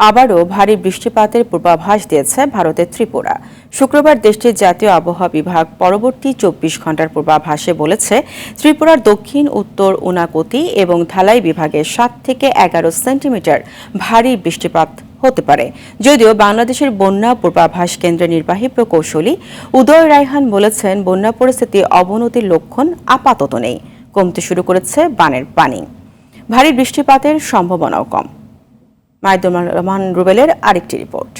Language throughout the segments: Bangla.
আবারও ভারী বৃষ্টিপাতের পূর্বাভাস দিয়েছে ভারতের ত্রিপুরা। শুক্রবার দেশটির জাতীয় আবহাওয়া বিভাগ পরবর্তী ২৪ ঘন্টার পূর্বাভাসে বলেছে, ত্রিপুরার দক্ষিণ উত্তর উনাকোটি এবং ধালাই বিভাগে ৭ থেকে ১১ সেন্টিমিটার ভারী বৃষ্টিপাত হতে পারে। যদিও বাংলাদেশের বন্যা পূর্বাভাস কেন্দ্রের নির্বাহী প্রকৌশলী উদয় রায়হান বলেছেন, বন্যা পরিস্থিতি অবনতির লক্ষণ আপাতত নেই, কমতে শুরু করেছে বানের পানি। ভারী বৃষ্টিপাতের সম্ভাবনাও কম। মাইদুর রহমান রুবেলের আরেকটি রিপোর্ট।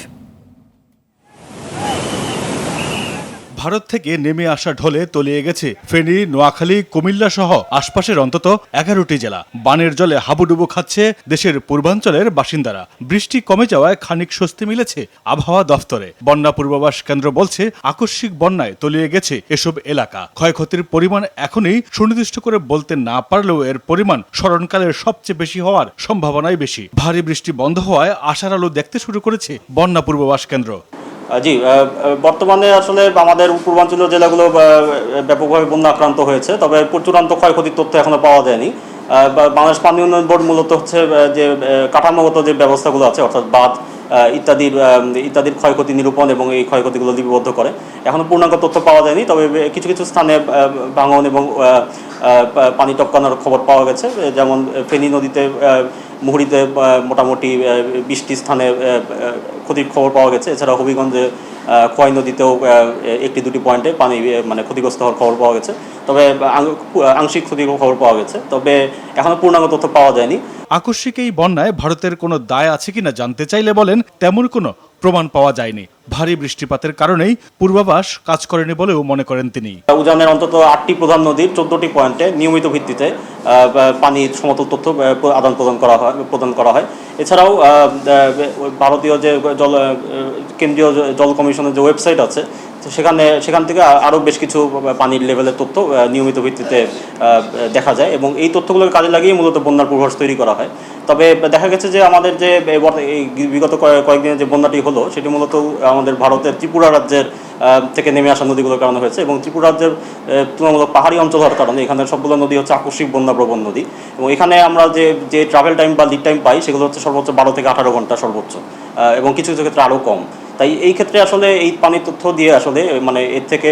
ভারত থেকে নেমে আসা ঢলে তলিয়ে গেছে ফেনী, নোয়াখালী, কুমিল্লা সহ আশপাশের অন্তত ১১টি জেলা। বানের জলে হাবুডুবু খাচ্ছে দেশের পূর্বাঞ্চলের বাসিন্দারা। বৃষ্টি কমে যাওয়ায় খানিক স্বস্তি মিলেছে আবহাওয়া দফতরে। বন্যা পূর্বাভাস কেন্দ্র বলছে, আকস্মিক বন্যায় তলিয়ে গেছে এসব এলাকা। ক্ষয়ক্ষতির পরিমাণ এখনই সুনির্দিষ্ট করে বলতে না পারলেও এর পরিমাণ স্মরণকালের সবচেয়ে বেশি হওয়ার সম্ভাবনাই বেশি। ভারী বৃষ্টি বন্ধ হওয়ায় আশার আলো দেখতে শুরু করেছে বন্যা পূর্বাভাস কেন্দ্র। জি, বর্তমানে আসলে আমাদের পূর্বাঞ্চলীয় জেলাগুলো ব্যাপকভাবে বন্যা আক্রান্ত হয়েছে, তবে চূড়ান্ত ক্ষয়ক্ষতির তথ্য এখনো পাওয়া যায়নি। বাংলাদেশ পানি উন্নয়ন বোর্ড মূলত হচ্ছে যে কাঠামোগত যে ব্যবস্থাগুলো আছে, অর্থাৎ বাঁধ ইত্যাদির ক্ষয়ক্ষতি নিরূপণ এবং এই ক্ষয়ক্ষতিগুলো লিপিবদ্ধ করে। এখনো পূর্ণাঙ্গ তথ্য পাওয়া যায়নি, তবে কিছু কিছু স্থানে ভাঙন এবং পানি টপকানোর খবর পাওয়া গেছে। যেমন ফেনী নদীতে, মুহুরীতে মোটামুটি ২০টি স্থানে ক্ষতির খবর পাওয়া গেছে। এছাড়া হবিগঞ্জে খোয়াই নদীতেও ১-২টি পয়েন্টে পানি ক্ষতিগ্রস্ত হওয়ার খবর পাওয়া গেছে, তবে আংশিক ক্ষতির খবর পাওয়া গেছে, তবে এখনো পূর্ণাঙ্গ তথ্য পাওয়া যায়নি। আকস্মিক এই বন্যায় ভারতের কোনো দায় আছে কিনা জানতে চাইলে বলেন, তেমন কোনো প্রমাণ পাওয়া যায়নি। ভারী বৃষ্টিপাতের কারণেই পূর্বাভাস কাজ করেনি বলেও মনে করেন তিনি। উজানের অন্তত ৮টি প্রধান নদীর 14টি পয়েন্টে নিয়মিত ভিত্তিতে পানির সমতল তথ্য আদান প্রদান করা হয়। এছাড়াও ভারতীয় যে কেন্দ্রীয় জল কমিশনের যে ওয়েবসাইট আছে, সেখান থেকে আরও বেশ কিছু পানির লেভেলের তথ্য নিয়মিত ভিত্তিতে দেখা যায়, এবং এই তথ্যগুলোকে কাজে লাগিয়ে মূলত বন্যার পূর্বাভাস তৈরি করা হয়। তবে দেখা গেছে যে আমাদের যে বিগত কয়েকদিনের যে বন্যাটি হলো, সেটি মূলত আমাদের ভারতের ত্রিপুরা রাজ্যের থেকে নেমে আসা নদীগুলোর কারণে হয়েছে, এবং ত্রিপুরা রাজ্যের তুলনামূলক পাহাড়ি অঞ্চল হওয়ার কারণে এখানে সবগুলো নদী হচ্ছে আকস্মিক বন্যাপ্রবণ নদী, এবং এখানে আমরা যে ট্রাভেল টাইম বা লিড টাইম পাই, সেগুলো হচ্ছে সর্বোচ্চ ১২ থেকে ১৮ ঘন্টা সর্বোচ্চ, এবং কিছু কিছু ক্ষেত্রে আরও কম। তাই এই ক্ষেত্রে আসলে এই পানির তথ্য দিয়ে আসলে এর থেকে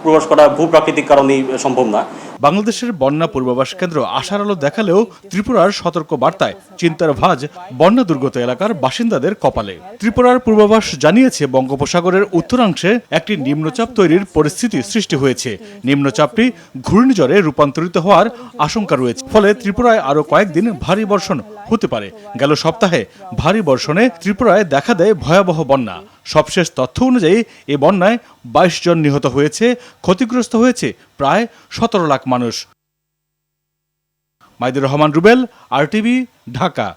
পূর্বাভাস করা ভূপ্রাকৃতিক কারণেই সম্ভব না। বাংলাদেশের বন্যা পূর্বাভাস কেন্দ্র আশার আলো দেখালেও ত্রিপুরার সতর্ক বার্তায় চিন্তার ভাঁজ বন্যা দুর্গত এলাকার বাসিন্দাদের কপালে। ত্রিপুরার পূর্বাভাস জানিয়েছে, বঙ্গোপসাগরের উত্তরাংশে একটি নিম্নচাপ তৈরির পরিস্থিতি সৃষ্টি হয়েছে। নিম্নচাপটি ঘূর্ণিঝড়ে রূপান্তরিত হওয়ার আশঙ্কা রয়েছে, ফলে ত্রিপুরায় আরও কয়েকদিন ভারী বর্ষণ হতে পারে। গেল সপ্তাহে ভারী বর্ষণে ত্রিপুরায় দেখা দেয় ভয়াবহ বন্যা। সবশেষ তথ্য অনুযায়ী এ বন্যায় ২২ জন নিহত হয়েছে, ক্ষতিগ্রস্ত হয়েছে প্রায় ১৭ লাখ মানুষ। মাইদুর রহমান রুবেল, RTV, ঢাকা।